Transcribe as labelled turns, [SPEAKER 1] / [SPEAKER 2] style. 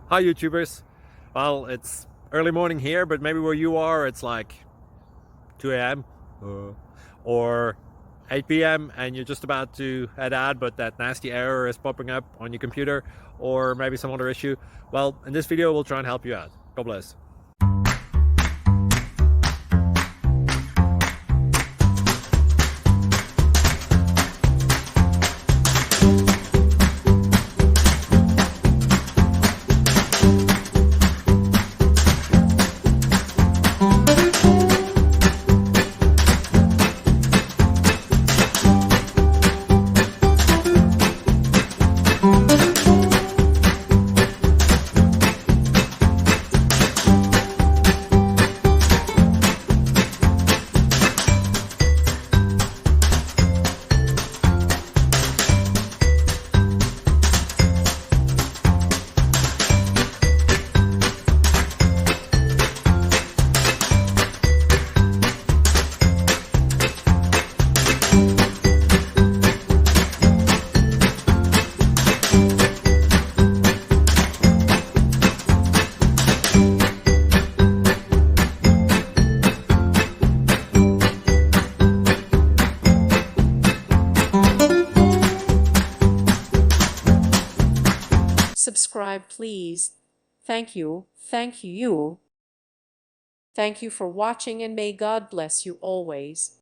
[SPEAKER 1] Hi YouTubers. Well, it's early morning here, but maybe where you are it's like 2 a.m. or 8 p.m. and you're just about to head out, but that nasty error is popping up on your computer, or maybe some other issue. Well, in this video we'll try and help you out. God bless.
[SPEAKER 2] Subscribe, please. Thank you. Thank you. Thank you for watching, and may God bless you always.